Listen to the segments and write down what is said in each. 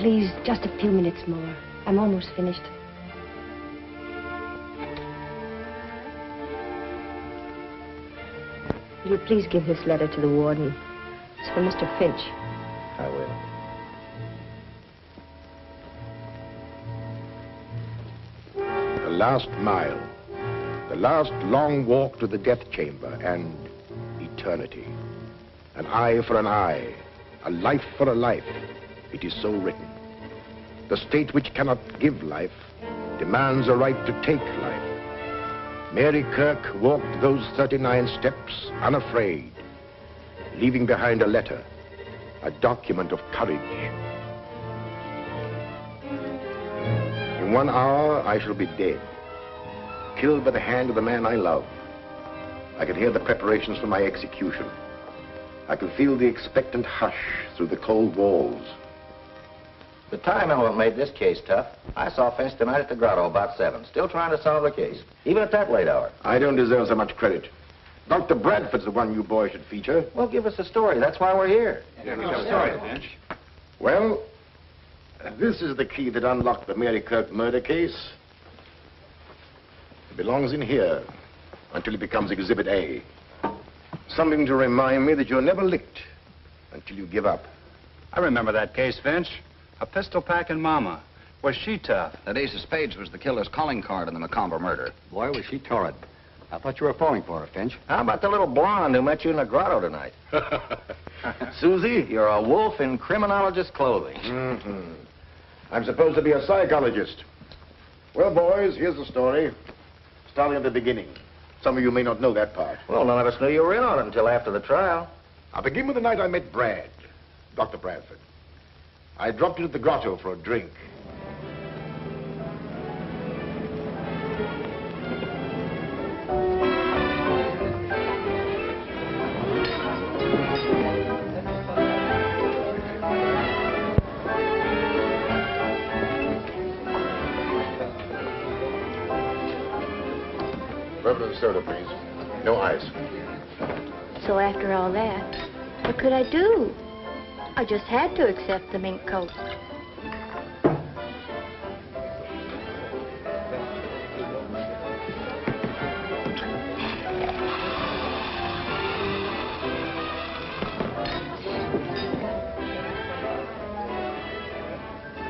please, just a few minutes more. I'm almost finished. Will you please give this letter to the warden? It's from Mr. Finch. I will. The last mile. The last long walk to the death chamber and eternity. An eye for an eye. A life for a life. It is so written. The state which cannot give life demands a right to take life. Mary Kirk walked those 39 steps unafraid, leaving behind a letter, a document of courage. In 1 hour, I shall be dead, killed by the hand of the man I love. I can hear the preparations for my execution. I can feel the expectant hush through the cold walls. The time element made this case tough. I saw Finch tonight at the grotto about 7, still trying to solve the case, even at that late hour. I don't deserve so much credit. Dr. Bradford's the one you boys should feature. Well, give us the story. That's why we're here. Yeah, give us the story, Finch. Well, this is the key that unlocked the Mary Kirk murder case. It belongs in here until it becomes Exhibit A. Something to remind me that you're never licked until you give up. I remember that case, Finch. A pistol packing mama. Was she tough? That ace of spades was the killer's calling card in the Macomber murder. Boy, was she torrid. I thought you were falling for her, Finch. How about the little blonde who met you in the grotto tonight? Suzy, you're a wolf in criminologist clothing. Mm-hmm. I'm supposed to be a psychologist. Well, boys, here's the story. Starting at the beginning. Some of you may not know that part. Well, none of us knew you were in on it until after the trial. I'll begin with the night I met Brad, Dr. Bradford. I dropped into the grotto for a drink. Bourbon and soda, please. No ice. So after all that, what could I do? I just had to accept the mink coat.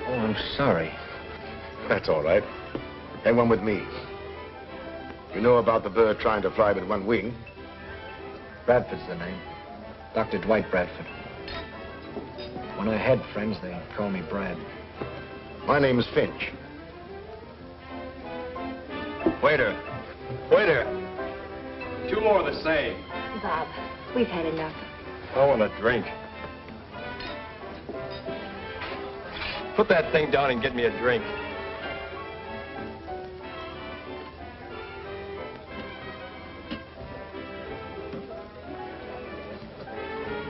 Oh, I'm sorry. That's all right. Hang on with me. You know about the bird trying to fly with one wing? Bradford's the name. Dr. Dwight Bradford. When I had friends, they called me Brad. My name is Finch. Waiter. Waiter. 2 more of the same. Bob, we've had enough. I want a drink. Put that thing down and get me a drink.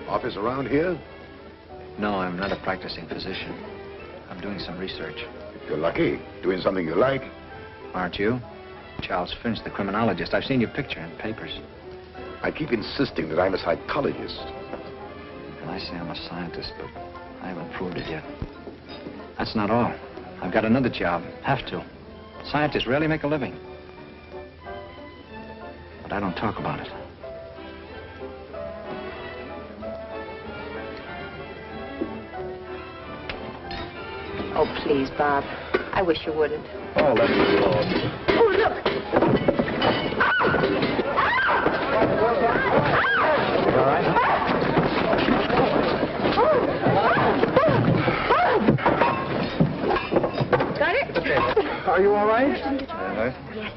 Office around here? No, I'm not a practicing physician. I'm doing some research. You're lucky. Doing something you like. Aren't you? Charles Finch, the criminologist. I've seen your picture in papers. I keep insisting that I'm a psychologist. And I say I'm a scientist, but I haven't proved it yet. That's not all. I've got another job. Have to. Scientists rarely make a living. But I don't talk about it. Oh, please, Bob. I wish you wouldn't. Oh, let me alone. Oh, look! All right? Got it? Okay. Are you all right? Yes.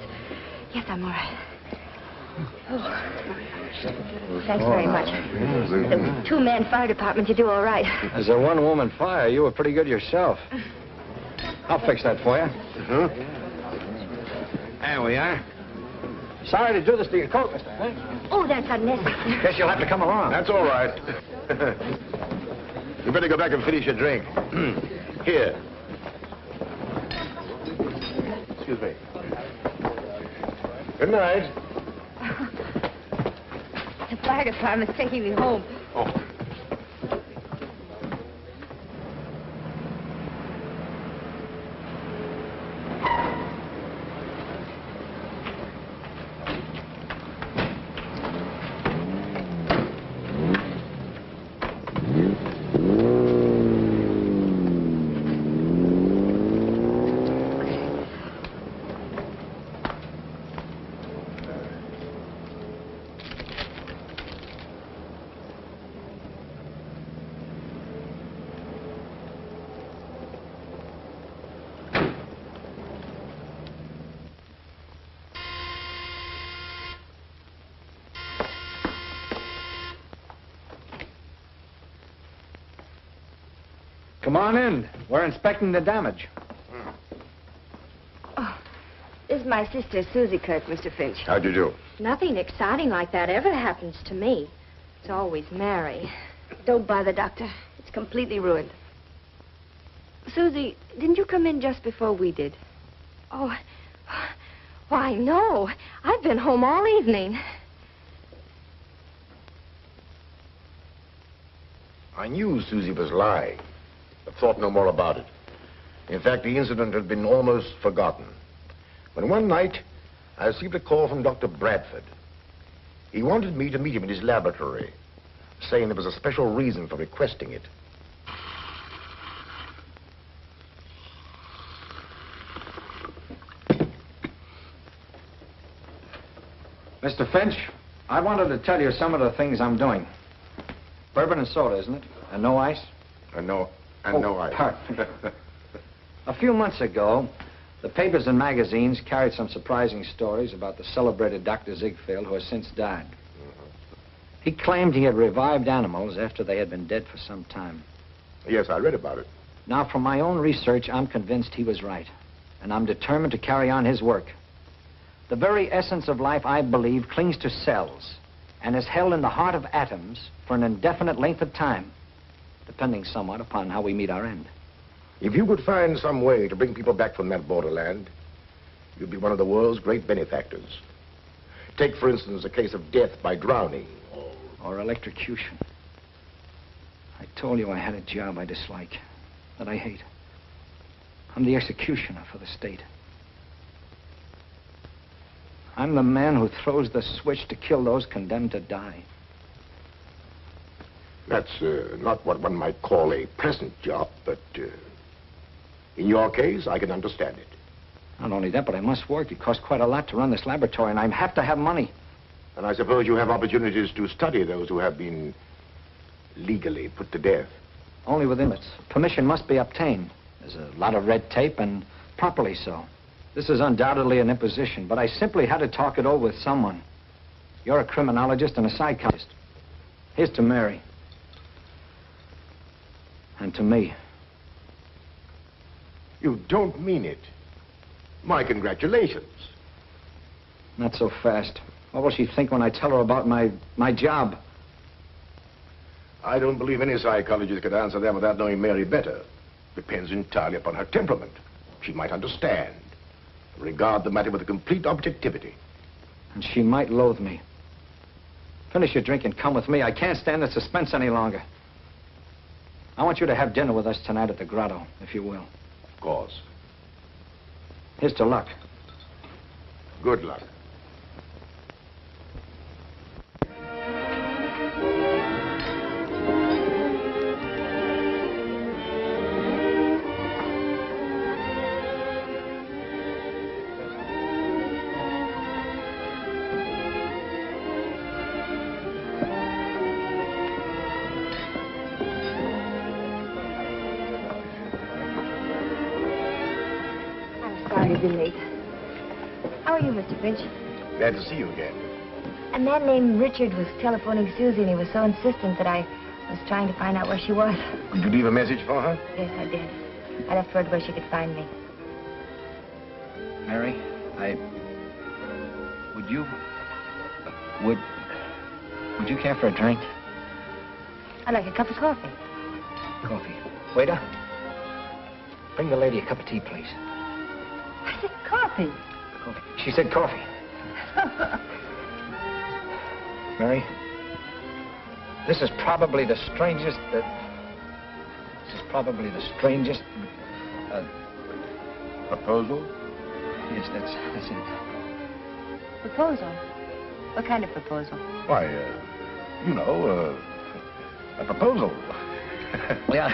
Yes, I'm all right. Oh. Thanks very much. The 2-man fire department, you do all right. As a 1-woman fire, you were pretty good yourself. I'll fix that for you. Uh-huh. There we are. Sorry to do this to your coat, Mr. Finch. Oh, that's unnecessary. Guess you'll have to come along. That's all right. You better go back and finish your drink. Here. Excuse me. Good night. The fire department's taking me home. Oh. Come on in. We're inspecting the damage. Oh, this is my sister, Suzy Kirk, Mr. Finch. How'd you do? Nothing exciting like that ever happens to me. It's always Mary. Don't bother, Doctor. It's completely ruined. Suzy, didn't you come in just before we did? Oh, why, no. I've been home all evening. I knew Suzy was lying, but thought no more about it. In fact, the incident had been almost forgotten. When one night, I received a call from Dr. Bradford. He wanted me to meet him in his laboratory, saying there was a special reason for requesting it. Mr. Finch, I wanted to tell you some of the things I'm doing. Bourbon and soda, isn't it? And no ice? No ice. Pardon me. A few months ago, the papers and magazines carried some surprising stories about the celebrated Dr. Ziegfeld, who has since died. He claimed he had revived animals after they had been dead for some time. Yes, I read about it. Now, from my own research, I'm convinced he was right. And I'm determined to carry on his work. The very essence of life, I believe, clings to cells and is held in the heart of atoms for an indefinite length of time, depending somewhat upon how we meet our end. If you could find some way to bring people back from that borderland, you'd be one of the world's great benefactors. Take, for instance, a case of death by drowning. Or electrocution. I told you I had a job I dislike, that I hate. I'm the executioner for the state. I'm the man who throws the switch to kill those condemned to die. That's not what one might call a pleasant job, but in your case, I can understand it. Not only that, but I must work. It costs quite a lot to run this laboratory, and I have to have money. And I suppose you have opportunities to study those who have been legally put to death. Only with limits. Permission must be obtained. There's a lot of red tape, and properly so. This is undoubtedly an imposition, but I simply had to talk it over with someone. You're a criminologist and a psychologist. Here's to Mary. And to me. You don't mean it. My congratulations. Not so fast. What will she think when I tell her about my job? I don't believe any psychologist could answer that without knowing Mary better. Depends entirely upon her temperament. She might understand. Regard the matter with a complete objectivity. And she might loathe me. Finish your drink and come with me. I can't stand the suspense any longer. I want you to have dinner with us tonight at the grotto, if you will. Of course. Here's to luck. Good luck. Sorry to be late. How are you, Mr. Finch? Glad to see you again. A man named Richard was telephoning Suzy, and he was so insistent that I was trying to find out where she was. Did you leave a message for her? Yes, I did. I left word where she could find me. Mary, Would you care for a drink? I'd like a cup of coffee. Coffee. Waiter, bring the lady a cup of tea, please. I said coffee. Coffee. She said coffee. Mary, this is probably the strangest Proposal? Yes, that's it. Proposal? What kind of proposal? Why, a proposal. Yeah,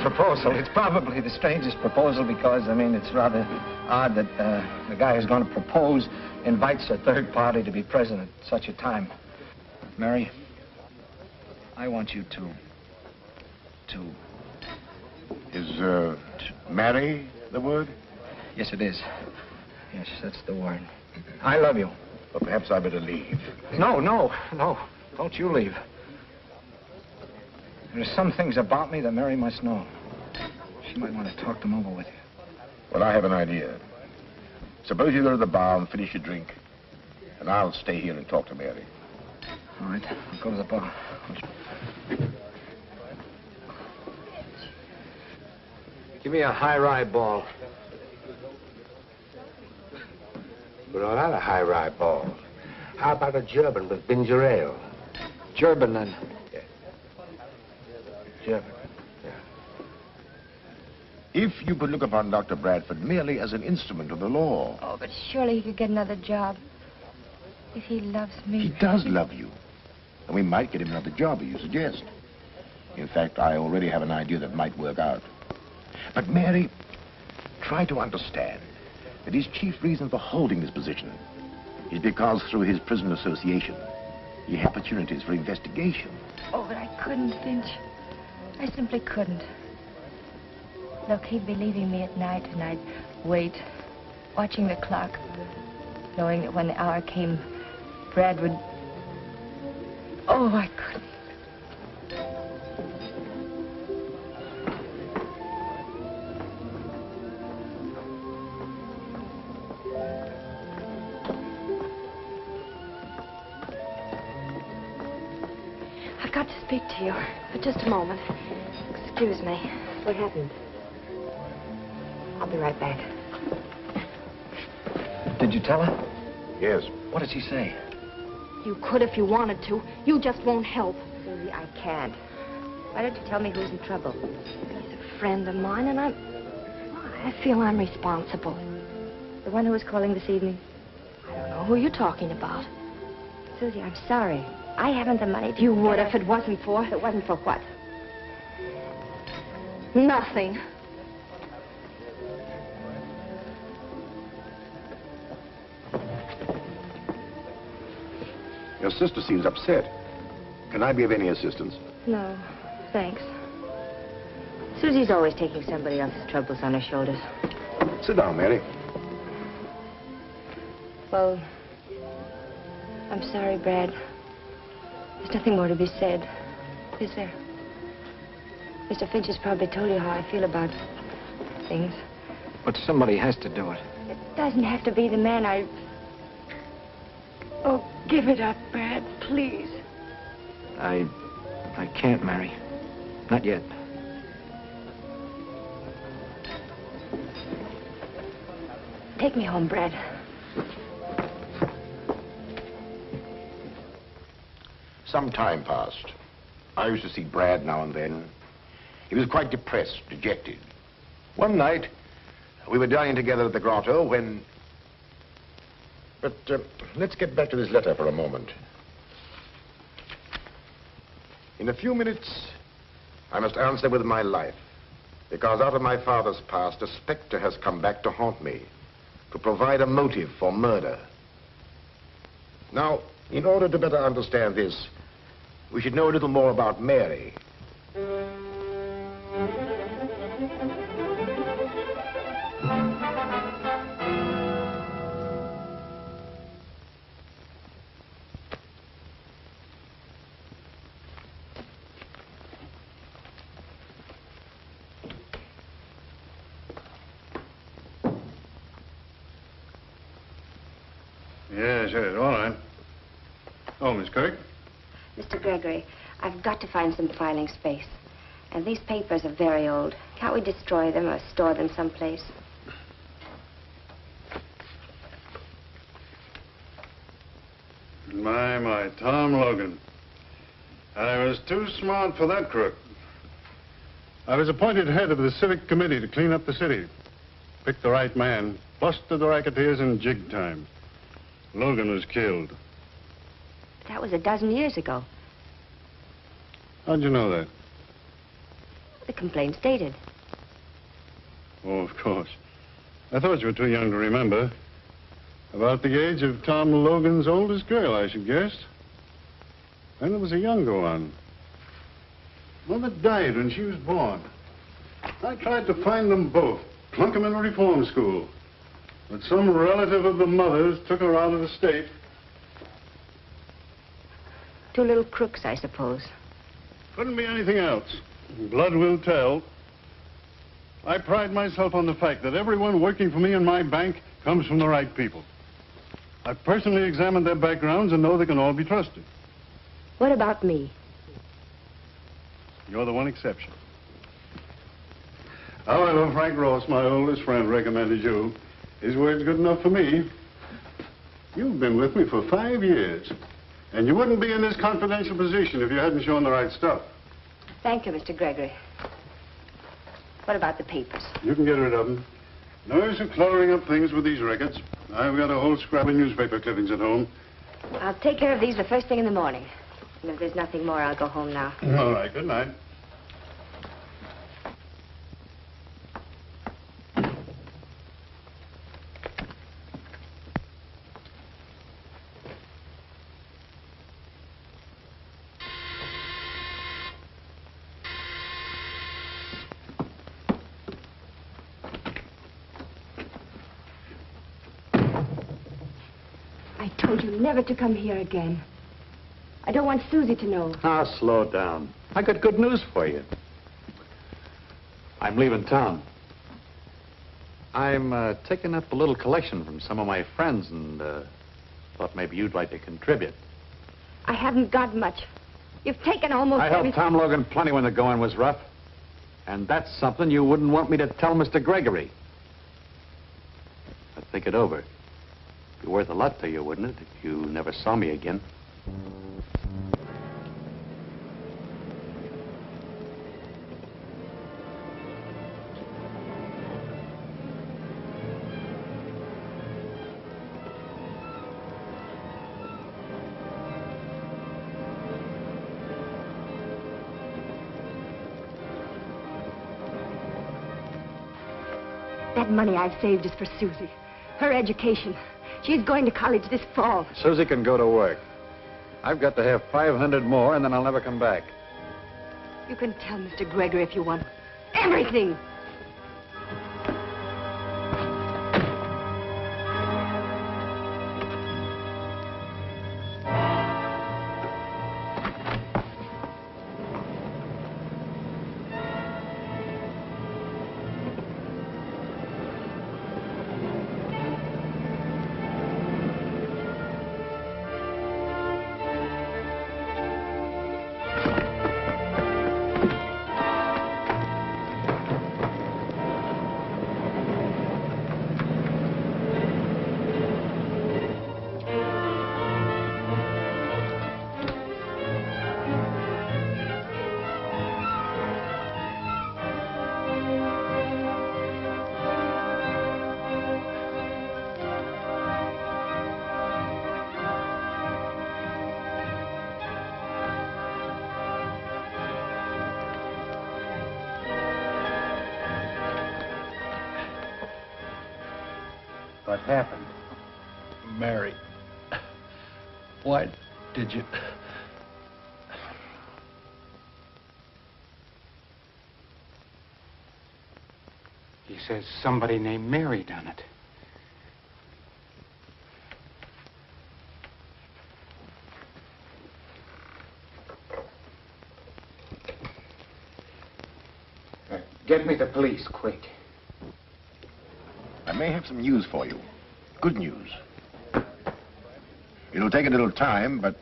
proposal. It's probably the strangest proposal because, it's rather odd that the guy who's going to propose invites a third party to be present at such a time. Mary, I want you to... Is, marry the word? Yes, it is. Yes, that's the word. I love you. Well, perhaps I better leave. No. Don't you leave. There's some things about me that Mary must know. She might want to talk them over with you. Well, I have an idea. Suppose you go to the bar and finish your drink, and I'll stay here and talk to Mary. All right, I'll go to the bar. Give me a high rye ball. We're all out of high rye balls. How about a German with ginger ale? German, then. Yeah. German. If you could look upon Dr. Bradford merely as an instrument of the law. Oh, but surely he could get another job. If he loves me. He does love you. And we might get him another job, as you suggest. In fact, I already have an idea that might work out. But, Mary, try to understand that his chief reason for holding this position is because through his prison association, he had opportunities for investigation. Oh, but I couldn't, Finch. I simply couldn't. Look, he'd be leaving me at night, and I'd wait, watching the clock, knowing that when the hour came, Brad would... Oh, I couldn't. I've got to speak to you for just a moment. Excuse me. What happened? I'll be right back. Did you tell her? Yes. What did she say? You could if you wanted to. You just won't help. Suzy, I can't. Why don't you tell me who's in trouble? He's a friend of mine, and I feel I'm responsible. The one who was calling this evening? I don't know who you're talking about. Suzy, I'm sorry. I haven't the money to... You would if it wasn't for... If it wasn't for what? Nothing. Your sister seems upset. Can I be of any assistance? No, thanks. Suzy's always taking somebody else's troubles on her shoulders. Sit down, Mary. Well, I'm sorry, Brad. There's nothing more to be said, is there? Mr. Finch has probably told you how I feel about things. But somebody has to do it. It doesn't have to be the man I... Oh, give it up, Brad, please. I can't, Mary. Not yet. Take me home, Brad. Some time passed. I used to see Brad now and then. He was quite depressed, dejected. One night, we were dining together at the grotto when... But let's get back to this letter for a moment. In a few minutes, I must answer with my life, because out of my father's past, a specter has come back to haunt me, to provide a motive for murder. Now, in order to better understand this, we should know a little more about Mary. Yes, all right. Oh, Miss Kirk? Mr. Gregory, I've got to find some filing space. And these papers are very old. Can't we destroy them or store them someplace? My, Tom Logan. I was too smart for that crook. I was appointed head of the civic committee to clean up the city. Picked the right man, busted the racketeers in jig time. Logan was killed. That was a dozen years ago. How'd you know that? The complaint's dated. Oh, of course. I thought you were too young to remember. About the age of Tom Logan's oldest girl, I should guess. Then there was a younger one. Mother died when she was born. I tried to find them both, plunk them in a reform school. But some relative of the mother's took her out of the state. Two little crooks, I suppose. Couldn't be anything else. Blood will tell. I pride myself on the fact that everyone working for me in my bank comes from the right people. I've personally examined their backgrounds and know they can all be trusted. What about me? You're the one exception. However, Frank Ross, my oldest friend, recommended you. His word's good enough for me. You've been with me for 5 years, and you wouldn't be in this confidential position if you hadn't shown the right stuff. Thank you, Mr. Gregory. What about the papers? You can get rid of them. No use of cluttering up things with these records. I've got a whole scrap of newspaper clippings at home. I'll take care of these the first thing in the morning. And if there's nothing more, I'll go home now. All right, good night. I told you never to come here again. I don't want Suzy to know. Now, slow down. I got good news for you. I'm leaving town. I'm taking up a little collection from some of my friends and thought maybe you'd like to contribute. I haven't got much. You've taken almost I helped everything. Tom Logan plenty when the going was rough. And that's something you wouldn't want me to tell Mr. Gregory. But think it over. It'd be worth a lot to you, wouldn't it, if you never saw me again? That money I've saved is for Suzy. Her education. She's going to college this fall. Suzy can go to work. I've got to have 500 more, and then I'll never come back. You can tell Mr. Gregory if you want. Everything! What happened? Mary, why did you... He says somebody named Mary done it. Get me the police, quick. I may have some news for you. Good news. It'll take a little time, but...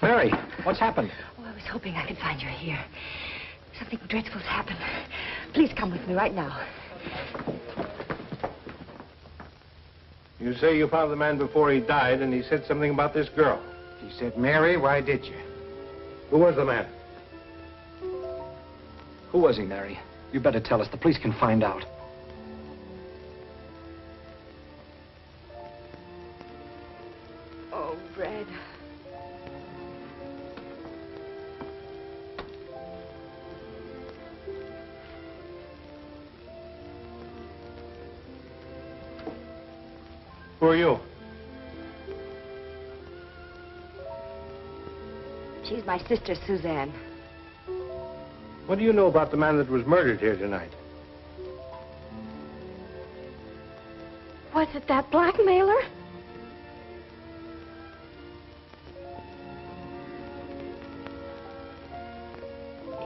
Mary, what's happened? Oh, I was hoping I could find you here. Something dreadful's happened. Please come with me right now. You say you found the man before he died, and he said something about this girl. He said, Mary, why did you? Who was the man? Who was he, Mary? You better tell us. The police can find out. Oh, Brad. Who are you? She's my sister, Suzanne. What do you know about the man that was murdered here tonight? Was it that blackmailer?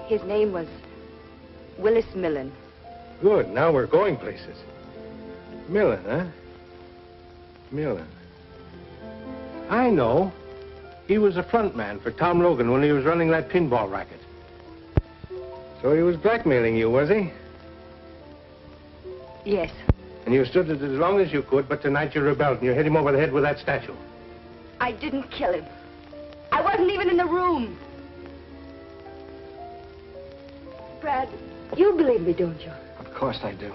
His name was Willis Millen. Good. Now we're going places. Millen, huh? Millen. I know. He was a front man for Tom Logan when he was running that pinball racket. So he was blackmailing you, was he? Yes. And you stood it as long as you could, but tonight you rebelled and you hit him over the head with that statue. I didn't kill him. I wasn't even in the room. Brad, you believe me, don't you? Of course I do.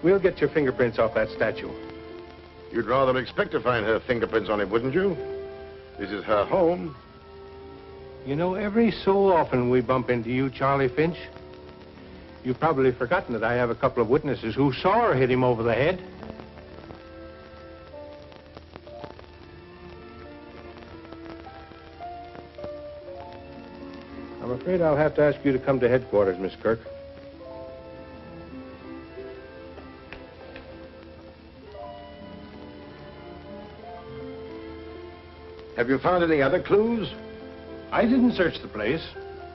We'll get your fingerprints off that statue. You'd rather expect to find her fingerprints on it, wouldn't you? This is her home. You know, every so often we bump into you, Charlie Finch. You've probably forgotten that I have a couple of witnesses who saw her hit him over the head. I'm afraid I'll have to ask you to come to headquarters, Miss Kirk. Have you found any other clues? I didn't search the place.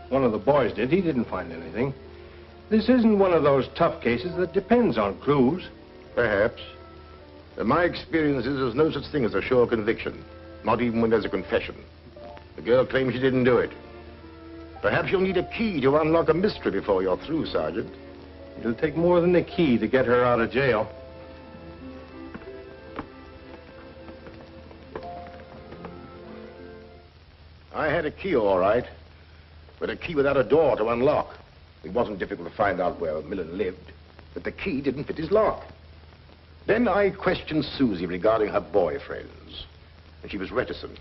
One of the boys did. He didn't find anything. This isn't one of those tough cases that depends on clues. Perhaps. In my experience is there's no such thing as a sure conviction, not even when there's a confession. The girl claims she didn't do it. Perhaps you'll need a key to unlock a mystery before you're through, Sergeant. It'll take more than a key to get her out of jail. I had a key, all right, but a key without a door to unlock. It wasn't difficult to find out where Millen lived, but the key didn't fit his lock. Then I questioned Suzy regarding her boyfriends, and she was reticent.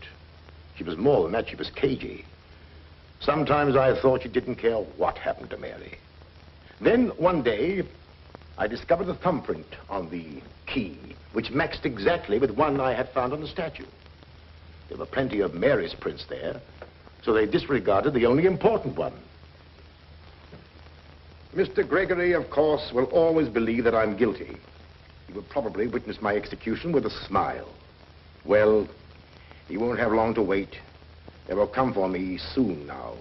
She was more than that, she was cagey. Sometimes I thought she didn't care what happened to Mary. Then, one day, I discovered a thumbprint on the key, which matched exactly with one I had found on the statue. There were plenty of Mary's prints there, so they disregarded the only important one. Mr. Gregory, of course, will always believe that I'm guilty. He will probably witness my execution with a smile. Well, he won't have long to wait. They will come for me soon now.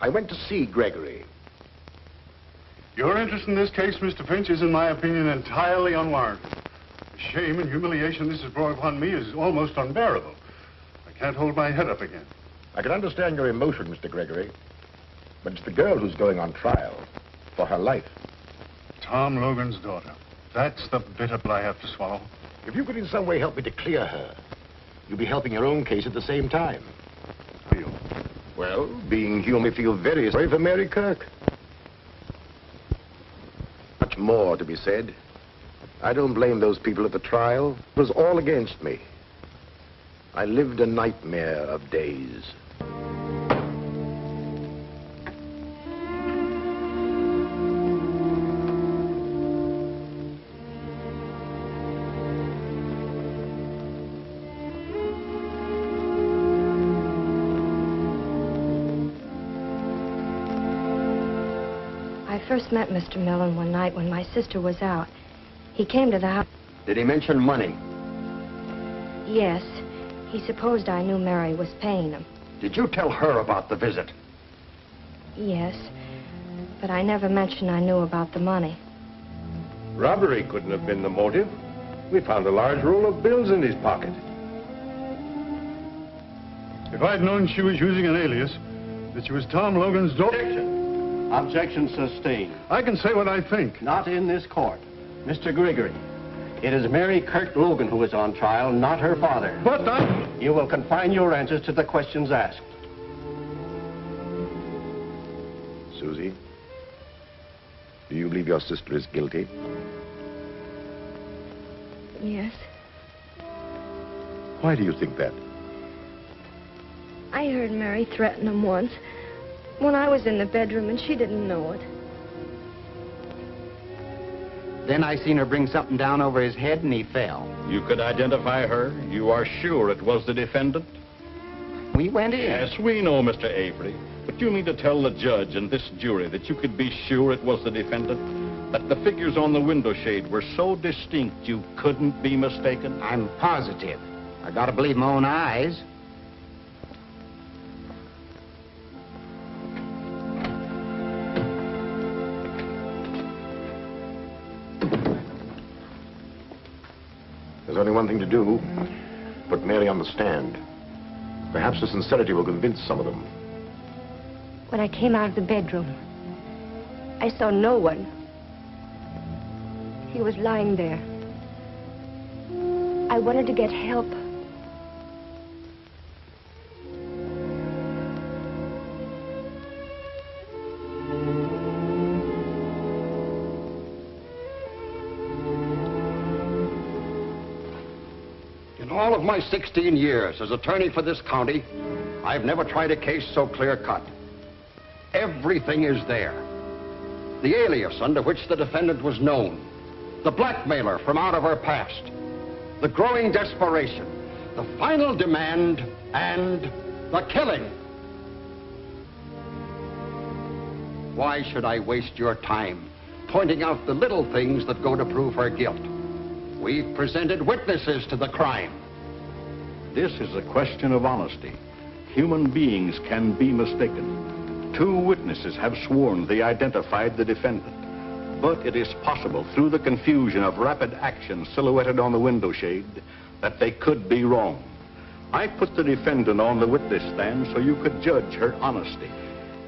I went to see Gregory. Your interest in this case, Mr. Finch, is, in my opinion, entirely unwarranted. The shame and humiliation this has brought upon me is almost unbearable. I can't hold my head up again. I can understand your emotion, Mr. Gregory, but it's the girl who's going on trial for her life. Tom Logan's daughter. That's the bitter pill I have to swallow. If you could in some way help me to clear her, you'll be helping your own case at the same time. How are you? Well, being human, I feel very sorry for Mary Kirk. Much more to be said. I don't blame those people at the trial. It was all against me. I lived a nightmare of days. I first met Mr. Millen one night when my sister was out. He came to the house. Did he mention money? Yes. He supposed I knew Mary was paying him. Did you tell her about the visit? Yes. But I never mentioned I knew about the money. Robbery couldn't have been the motive. We found a large roll of bills in his pocket. If I'd known she was using an alias, that she was Tom Logan's daughter... Objection. Objection sustained. I can say what I think. Not in this court. Mr. Gregory, it is Mary Kirk Logan who is on trial, not her father. But I... You will confine your answers to the questions asked. Suzy, do you believe your sister is guilty? Yes. Why do you think that? I heard Mary threaten him once, when I was in the bedroom, and she didn't know it. Then I seen her bring something down over his head, and he fell. You could identify her? You are sure it was the defendant? We went in. Yes, we know, Mr. Avery. But you mean to tell the judge and this jury that you could be sure it was the defendant? That the figures on the window shade were so distinct you couldn't be mistaken? I'm positive. I gotta believe my own eyes. only one thing to do. Put Mary on the stand. Perhaps her sincerity will convince some of them. When I came out of the bedroom, I saw no one. He was lying there. I wanted to get help. In all of my 16 years as attorney for this county, I've never tried a case so clear-cut. Everything is there. The alias under which the defendant was known, the blackmailer from out of her past, the growing desperation, the final demand, and the killing. Why should I waste your time pointing out the little things that go to prove her guilt? We've presented witnesses to the crime. This is a question of honesty. Human beings can be mistaken. 2 witnesses have sworn they identified the defendant. But it is possible, through the confusion of rapid action silhouetted on the window shade, that they could be wrong. I put the defendant on the witness stand so you could judge her honesty.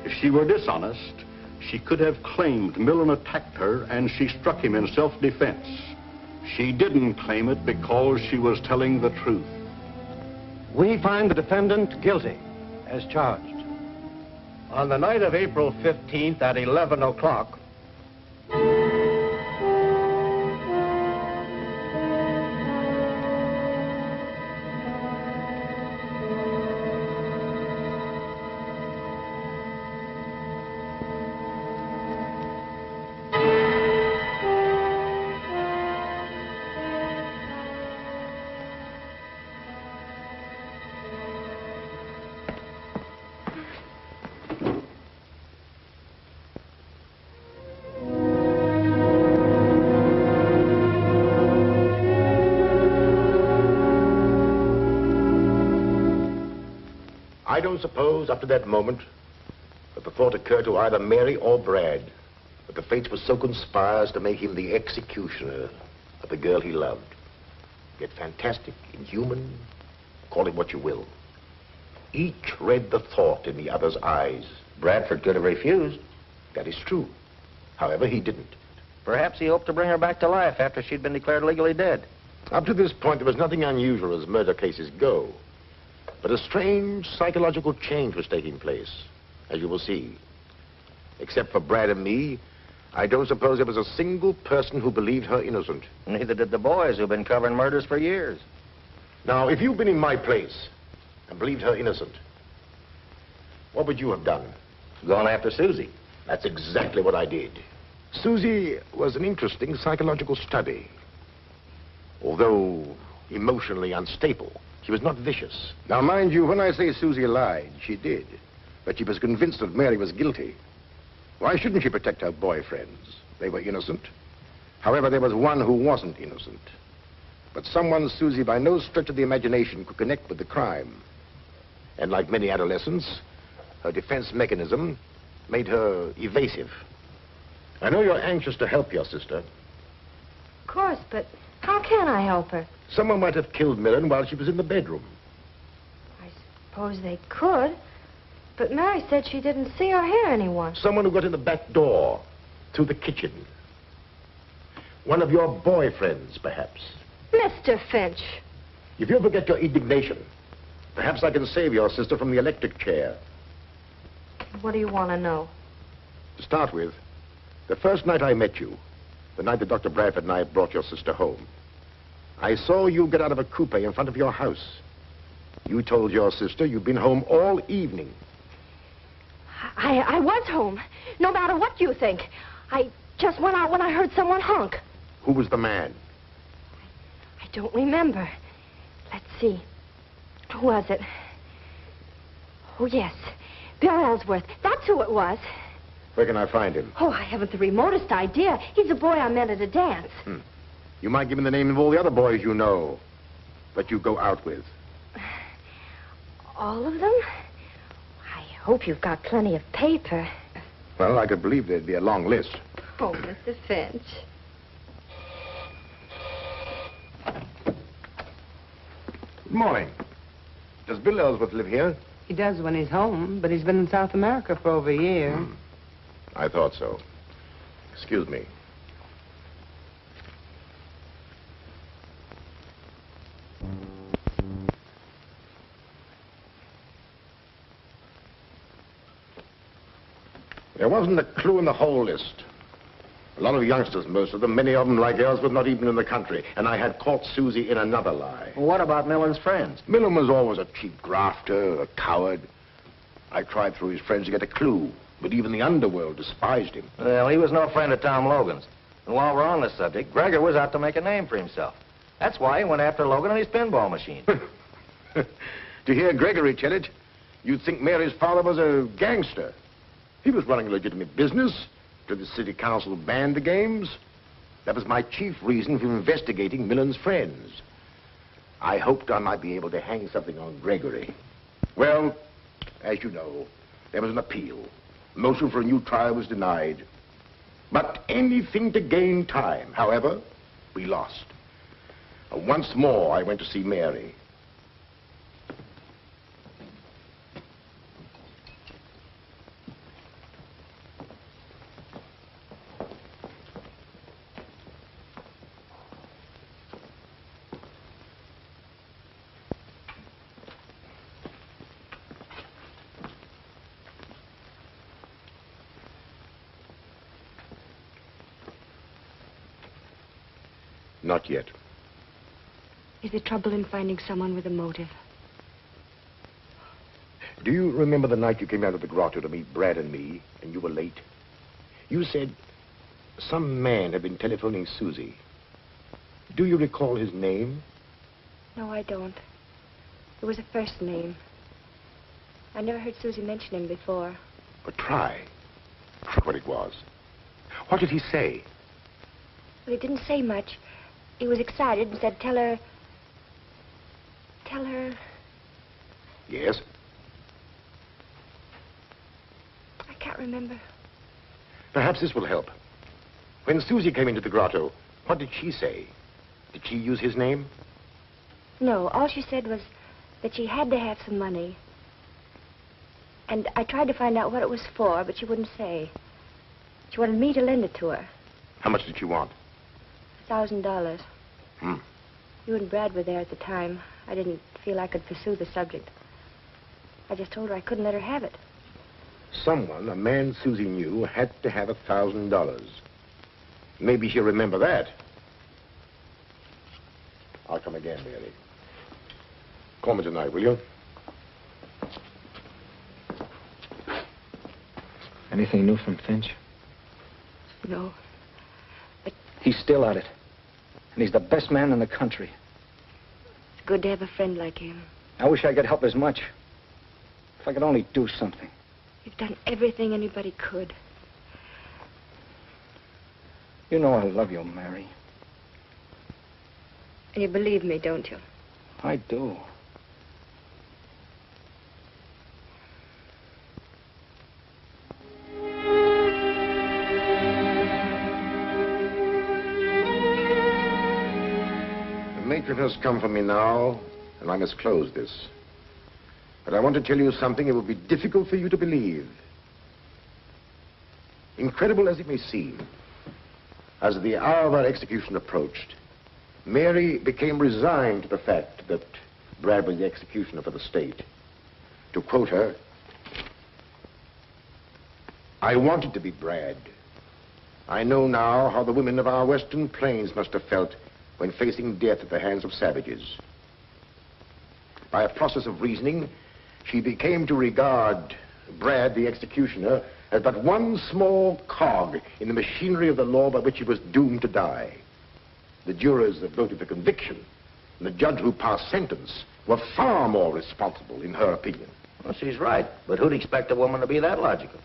If she were dishonest, she could have claimed Millen attacked her and she struck him in self-defense. She didn't claim it because she was telling the truth. We find the defendant guilty, as charged. On the night of April 15th at 11 o'clock, I don't suppose, up to that moment, that the thought occurred to either Mary or Brad that the fates were so conspired as to make him the executioner of the girl he loved. Yet fantastic, inhuman, call it what you will. Each read the thought in the other's eyes. Bradford could have refused. That is true. However, he didn't. Perhaps he hoped to bring her back to life after she'd been declared legally dead. Up to this point, there was nothing unusual as murder cases go. But a strange psychological change was taking place, as you will see. Except for Brad and me, I don't suppose there was a single person who believed her innocent. Neither did the boys who've been covering murders for years. Now, if you'd been in my place and believed her innocent, what would you have done? Gone after Suzy. That's exactly what I did. Suzy was an interesting psychological study. Although emotionally unstable, she was not vicious. Now, mind you, when I say Suzy lied, she did. But she was convinced that Mary was guilty. Why shouldn't she protect her boyfriends? They were innocent. However, there was one who wasn't innocent. But someone Suzy, by no stretch of the imagination, could connect with the crime. And like many adolescents, her defense mechanism made her evasive. I know you're anxious to help your sister. Of course, but how can I help her? Someone might have killed Millen while she was in the bedroom. I suppose they could. But Mary said she didn't see or hear anyone. Someone who got in the back door, through the kitchen. One of your boyfriends, perhaps. Mr. Finch. If you forget your indignation, perhaps I can save your sister from the electric chair. What do you want to know? To start with, the first night I met you, the night that Dr. Bradford and I brought your sister home, I saw you get out of a coupe in front of your house. You told your sister you'd been home all evening. I was home, no matter what you think. I just went out when I heard someone honk. Who was the man? I don't remember. Let's see. Who was it? Oh, yes. Bill Ellsworth. That's who it was. Where can I find him? Oh, I haven't the remotest idea. He's a boy I met at a dance. You might give me the name of all the other boys you know that you go out with. All of them? I hope you've got plenty of paper. Well, I could believe there'd be a long list. Oh, Mr. Finch. Good morning. Does Bill Ellsworth live here? He does when he's home, but he's been in South America for over a year. I thought so. Excuse me. There wasn't a clue in the whole list. A lot of youngsters, most of them, many of them like Ellsworth, not even in the country. And I had caught Suzy in another lie. Well, what about Millen's friends? Millen was always a cheap grafter, a coward. I tried through his friends to get a clue, but even the underworld despised him. Well, he was no friend of Tom Logan's. And while we're on this subject, Gregor was out to make a name for himself. That's why he went after Logan and his pinball machine. To hear Gregory tell it, you'd think Mary's father was a gangster. He was running a legitimate business till the city council banned the games. That was my chief reason for investigating Millen's friends. I hoped I might be able to hang something on Gregory. Well, as you know, there was an appeal. Motion for a new trial was denied. But anything to gain time. However, we lost. Once more, I went to see Mary. Not yet. Is there trouble in finding someone with a motive? Do you remember the night you came out of the grotto to meet Brad and me, and you were late? You said some man had been telephoning Suzy. Do you recall his name? No, I don't. It was a first name. I never heard Suzy mention him before. But try. Try what it was. What did he say? Well, he didn't say much. He was excited and said, tell her... Yes? I can't remember. Perhaps this will help. When Suzy came into the grotto, what did she say? Did she use his name? No, all she said was that she had to have some money. And I tried to find out what it was for, but she wouldn't say. She wanted me to lend it to her. How much did she want? $1,000. You and Brad were there at the time. I didn't feel I could pursue the subject. I just told her I couldn't let her have it. Someone, a man Suzy knew, had to have $1,000. Maybe she'll remember that. I'll come again, Mary. Call me tonight, will you? Anything new from Finch? No. But he's still at it. And he's the best man in the country. It's good to have a friend like him. I wish I could help as much. If I could only do something. You've done everything anybody could. You know I love you, Mary. And you believe me, don't you? I do. The matron has come for me now, and I must close this. But I want to tell you something it will be difficult for you to believe. Incredible as it may seem, as the hour of our execution approached, Mary became resigned to the fact that Brad was the executioner for the state. To quote her, "I wanted to be Brad. I know now how the women of our western plains must have felt when facing death at the hands of savages." By a process of reasoning, she became to regard Brad, the executioner, as but one small cog in the machinery of the law by which he was doomed to die. The jurors that voted for conviction and the judge who passed sentence were far more responsible, in her opinion. Well, she's right, but who'd expect a woman to be that logical?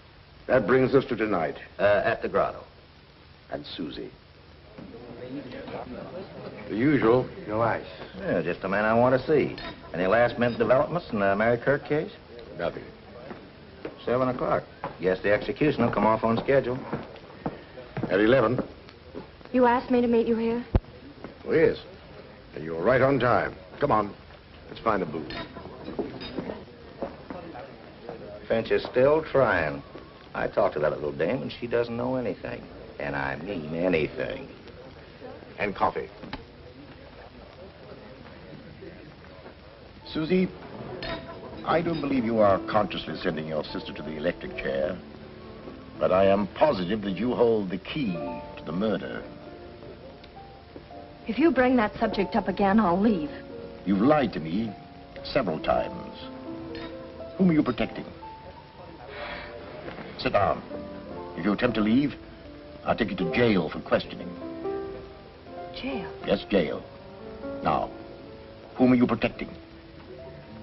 That brings us to tonight. At the grotto. And Suzy. The usual. No ice. Yeah, just the man I want to see. Any last-minute developments in the Mary Kirk case? Nothing. 7 o'clock. Guess the execution will come off on schedule. At 11. You asked me to meet you here? Oh, yes. And you're right on time. Come on. Let's find a booth. Finch is still trying. I talked to that little dame, and she doesn't know anything. And I mean anything. And coffee. Suzy, I don't believe you are consciously sending your sister to the electric chair, but I am positive that you hold the key to the murder. If you bring that subject up again, I'll leave. You've lied to me several times. Whom are you protecting? Sit down. If you attempt to leave, I'll take you to jail for questioning. Jail? Yes, jail. Now, whom are you protecting?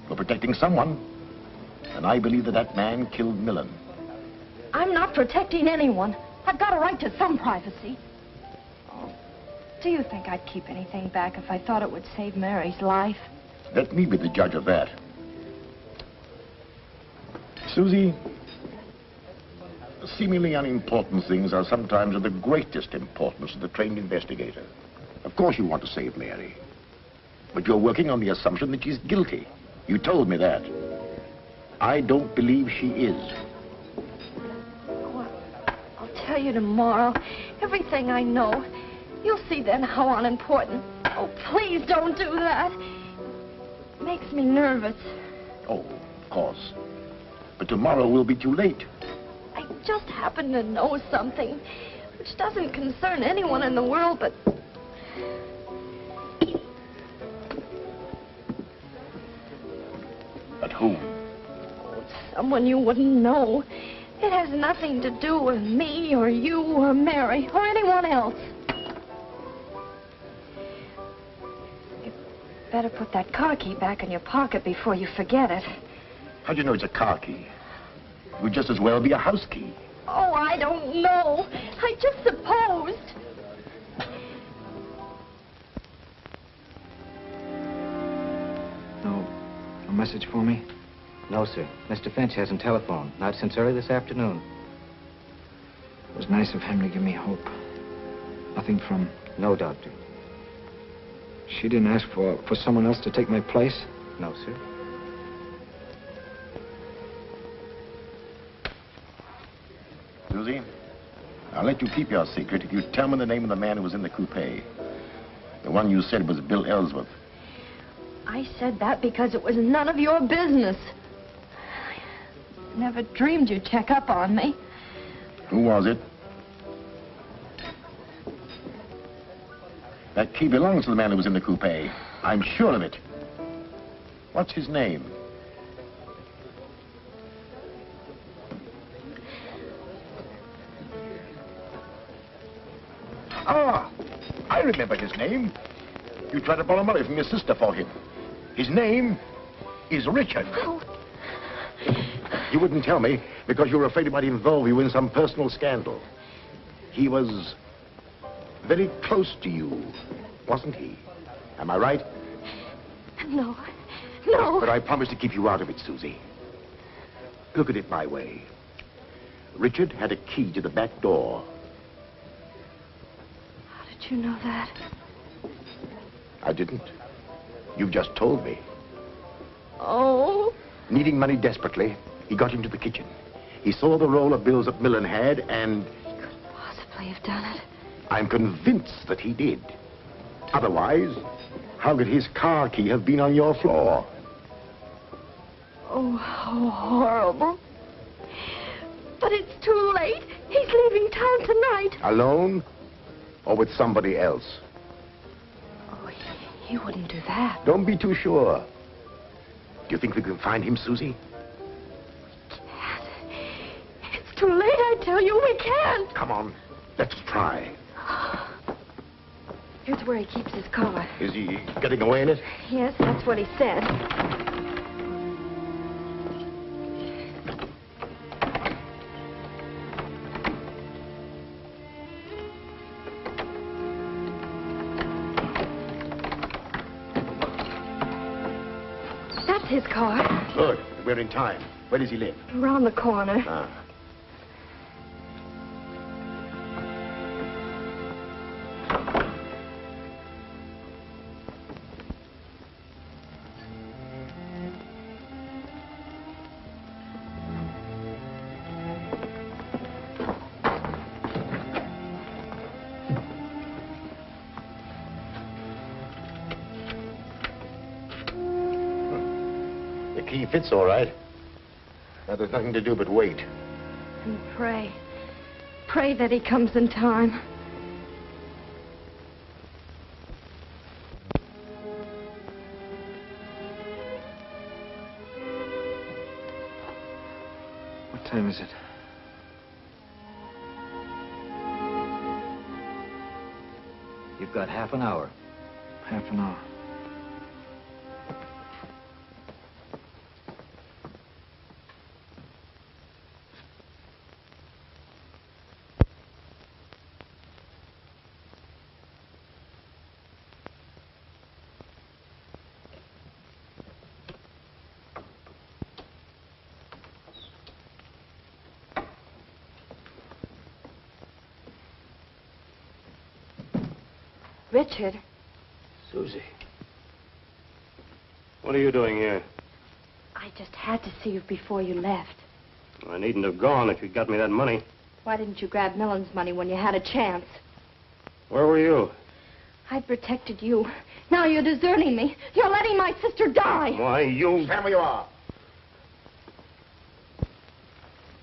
You're protecting someone, and I believe that that man killed Millen. I'm not protecting anyone. I've got a right to some privacy. Oh, do you think I'd keep anything back if I thought it would save Mary's life? Let me be the judge of that. Suzy, seemingly unimportant things are sometimes of the greatest importance to the trained investigator. Of course you want to save Mary, but you're working on the assumption that she's guilty. You told me that. I don't believe she is. Oh, I'll tell you tomorrow everything I know. You'll see then how unimportant. Oh, please don't do that. It makes me nervous. Oh, of course. But tomorrow will be too late. I just happen to know something which doesn't concern anyone in the world but... But whom? Oh, it's someone you wouldn't know. It has nothing to do with me or you or Mary or anyone else. You better put that car key back in your pocket before you forget it. How do you know it's a car key? It would just as well be a house key. Oh, I don't know. I just supposed. No message for me? No, sir. Mr. Finch hasn't telephoned. Not since early this afternoon. It was nice of him to give me hope. Nothing from... No, Doctor. She didn't ask for someone else to take my place? No, sir. Suzy, I'll let you keep your secret if you tell me the name of the man who was in the coupe. The one you said was Bill Ellsworth. I said that because it was none of your business. I never dreamed you'd check up on me. Who was it? That key belongs to the man who was in the coupe. I'm sure of it. What's his name? Ah, I remember his name. You tried to borrow money from your sister for him. His name is Richard. Oh. You wouldn't tell me because you were afraid it might involve you in some personal scandal. He was very close to you, wasn't he? Am I right? No. No. But I promise to keep you out of it, Suzy. Look at it my way. Richard had a key to the back door. How did you know that? I didn't. You've just told me. Oh. Needing money desperately, he got into the kitchen. He saw the roll of bills that Millen had, and... He couldn't possibly have done it. I'm convinced that he did. Otherwise, how could his car key have been on your floor? Oh, how horrible. But it's too late. He's leaving town tonight. Alone? Or with somebody else? Oh, he wouldn't do that. Don't be too sure. Do you think we can find him, Suzy? We can't. It's too late, I tell you. We can't. Come on. Let's try. Here's where he keeps his car. Is he getting away in it? Yes, that's what he said. That's his car. Good. We're in time. Where does he live? Around the corner. Ah. key fits all right. Now, there's nothing to do but wait. And pray. Pray that he comes in time. What time is it? You've got half an hour. Half an hour. Richard. Suzy. What are you doing here? I just had to see you before you left. I needn't have gone if you'd got me that money. Why didn't you grab Millen's money when you had a chance? Where were you? I protected you. Now you're deserting me. You're letting my sister die. Why, you... Stand where you are.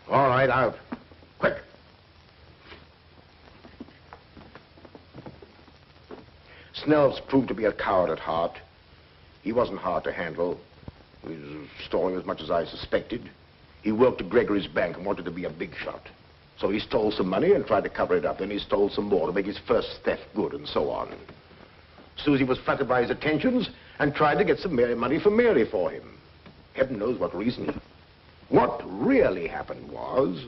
All right, out. Quick. Snell's proved to be a coward at heart. He wasn't hard to handle. He was stalling as much as I suspected. He worked at Gregory's bank and wanted to be a big shot. So he stole some money and tried to cover it up. Then he stole some more to make his first theft good, and so on. Suzy was flattered by his attentions and tried to get some money from Mary for him. Heaven knows what reason. What really happened was...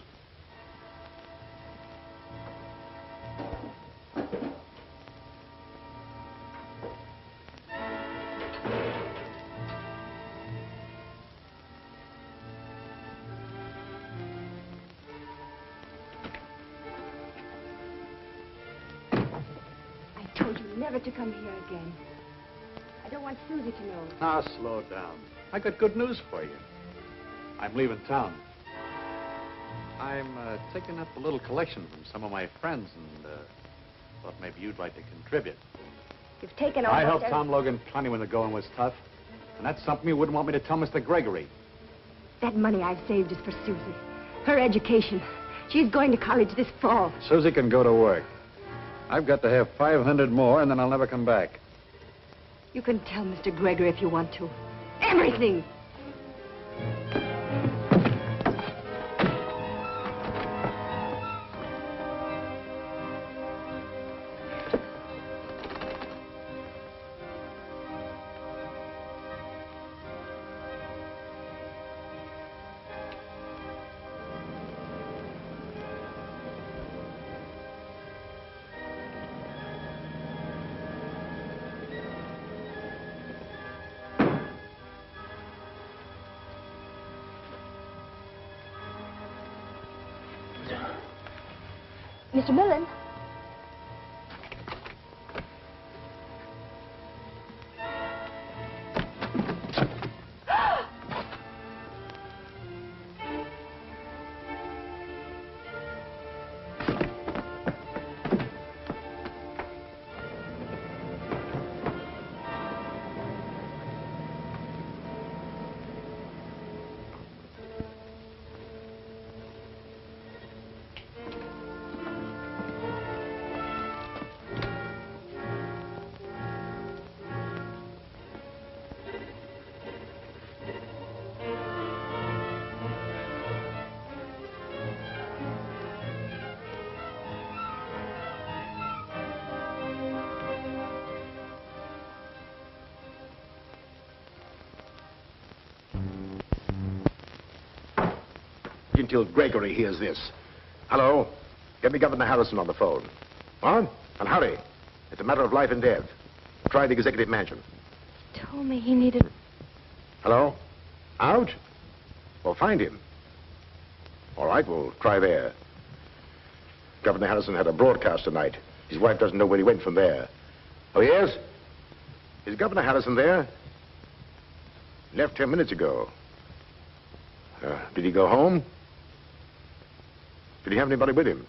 Never to come here again. I don't want Suzy to know. Now, slow down. I got good news for you. I'm leaving town. I'm taking up a little collection from some of my friends and thought maybe you'd like to contribute. You've taken I helped Tom Logan plenty when the going was tough. And that's something you wouldn't want me to tell Mr. Gregory. That money I've saved is for Suzy. Her education. She's going to college this fall. Suzy can go to work. I've got to have 500 more, and then I'll never come back. You can tell Mr. Gregory if you want to. Everything! Mr. Millen? Until Gregory hears this. Hello? Get me Governor Harrison on the phone. What? And hurry. It's a matter of life and death. Try the executive mansion. He told me he needed... Hello? Out? Well, find him. All right, we'll try there. Governor Harrison had a broadcast tonight. His wife doesn't know where he went from there. Oh, yes? Is Governor Harrison there? Left 10 minutes ago. Did he go home? Did he have anybody with him?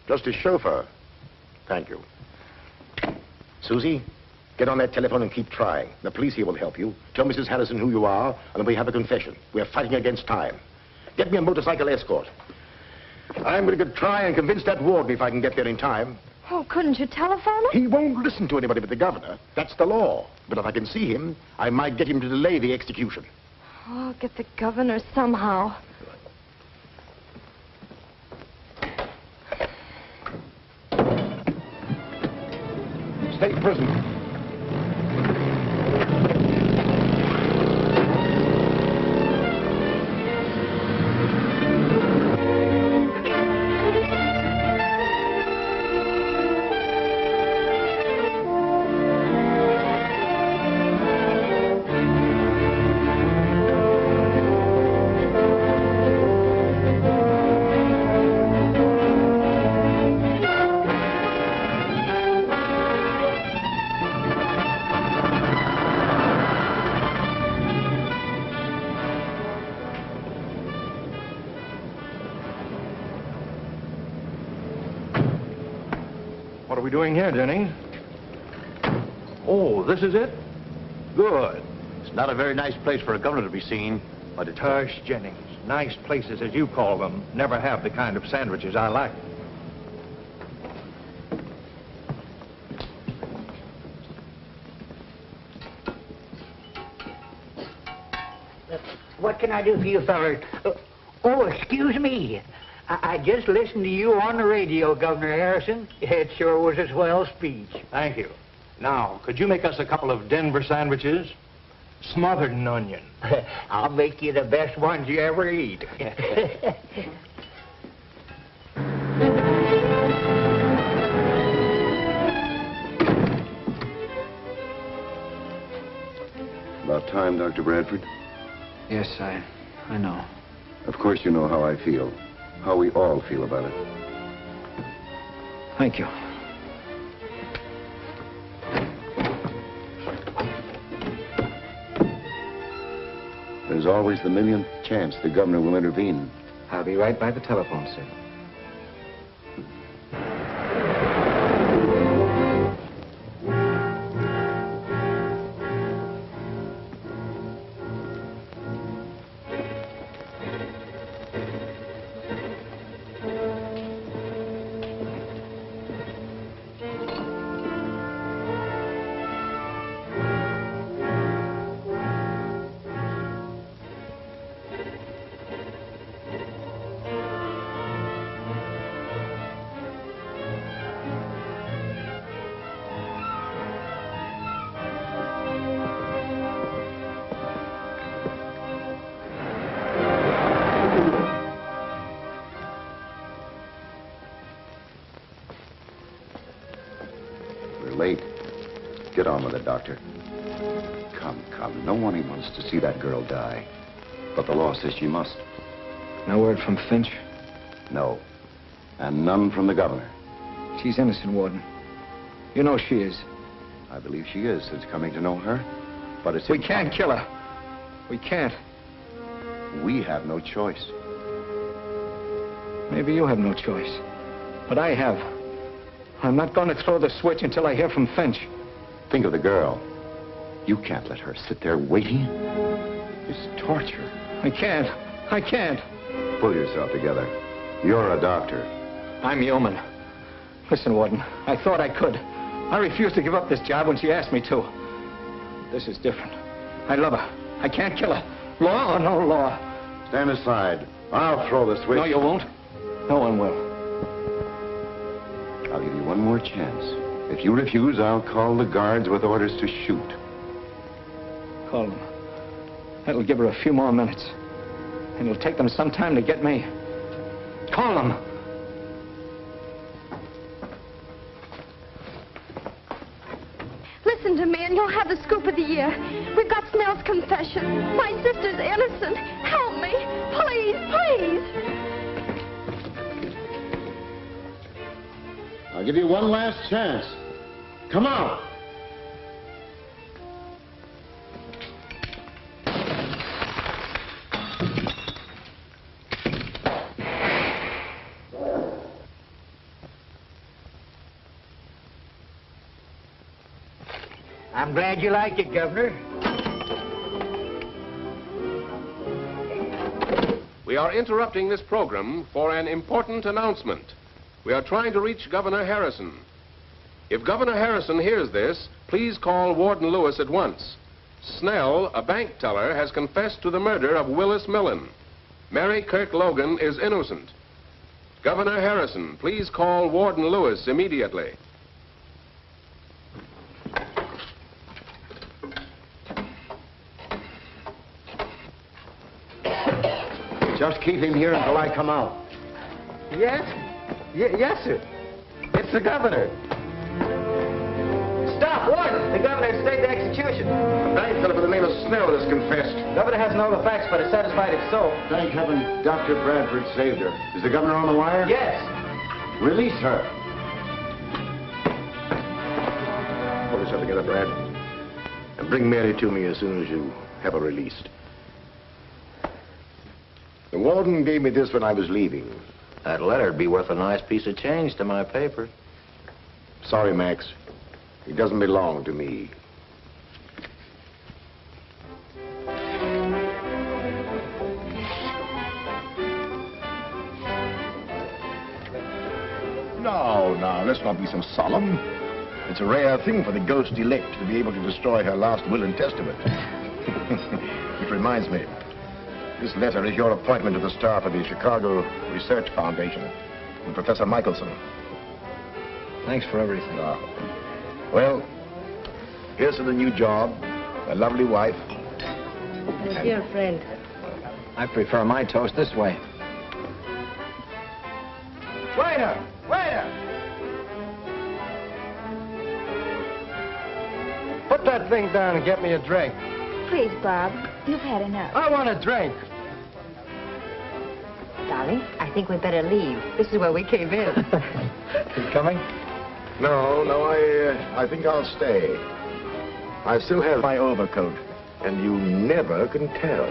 Just his chauffeur. Thank you. Suzy, Get on that telephone and keep trying. The police here will help you. Tell Mrs. Harrison who you are, and then we have a confession. We're fighting against time. Get me a motorcycle escort. I'm going to try and convince that warden if I can get there in time. Oh, couldn't you telephone him? He won't listen to anybody but the governor. That's the law. But if I can see him, I might get him to delay the execution. Oh, I'll get the governor somehow. State prison. What are we doing here, Denny? Oh, this is it? Good. It's not a very nice place for a governor to be seen, but it's... Hush, Jennings. Nice places, as you call them, never have the kind of sandwiches I like. What can I do for you fellas? Oh, excuse me. I just listened to you on the radio, Governor Harrison. It sure was a swell speech. Thank you. Now, could you make us a couple of Denver sandwiches? Smothered in onion. I'll make you the best ones you ever eat. About time, Dr. Bradford? Yes, I know. Of course you know how I feel. How we all feel about it. Thank you. There's always the millionth chance the governor will intervene. I'll be right by the telephone, sir. Late. Get on with it, Doctor. Come. No one wants to see that girl die. But the law says she must. No word from Finch? No. And none from the governor. She's innocent, Warden. You know she is. I believe she is, since coming to know her. But it's... We can't kill her. We can't. We have no choice. Maybe you have no choice. But I have. I'm not going to throw the switch until I hear from Finch. Think of the girl. You can't let her sit there waiting. It's torture. I can't. Pull yourself together. You're a doctor. I'm human. Listen, Warden, I thought I could. I refused to give up this job when she asked me to. This is different. I love her. I can't kill her. Law or no law. Stand aside. I'll throw the switch. No, you won't. No one will. I'll give you one more chance. If you refuse, I'll call the guards with orders to shoot. Call them. That'll give her a few more minutes. And it'll take them some time to get me. Call them. Listen to me and you'll have the scoop of the year. We've got Snell's confession. My sister's innocent. Help me. Please. I'll give you one last chance. Come on. I'm glad you like it, Governor. We are interrupting this program for an important announcement. We are trying to reach Governor Harrison. If Governor Harrison hears this, please call Warden Lewis at once. Snell, a bank teller, has confessed to the murder of Willis Millen. Mary Kirk Logan is innocent. Governor Harrison, please call Warden Lewis immediately. Just keep him here until I come out. Yes? Yes, sir. It's the governor. Stop, Warden! The governor has stayed the execution. A bank teller by the name of Snell has confessed. The governor hasn't all the facts, but is satisfied it's so. Thank heaven Dr. Bradford saved her. Is the governor on the wire? Yes. Release her. Pull yourself together, Brad. And bring Mary to me as soon as you have her released. The warden gave me this when I was leaving. That letter'd be worth a nice piece of change to my paper. Sorry, Max. It doesn't belong to me. No, let's not be so solemn. It's a rare thing for the ghost elect to be able to destroy her last will and testament. It reminds me, this letter is your appointment to the staff of the Chicago Research Foundation and Professor Michelson. Thanks for everything. Well, here's to the new job, a lovely wife. And a dear friend. I prefer my toast this way. Waiter! Waiter! Put that thing down and get me a drink. Please, Bob. You've had enough. I want a drink. Darling, I think we'd better leave. This is where we came in. You coming? No, I think I'll stay. I still have my overcoat, and you never can tell.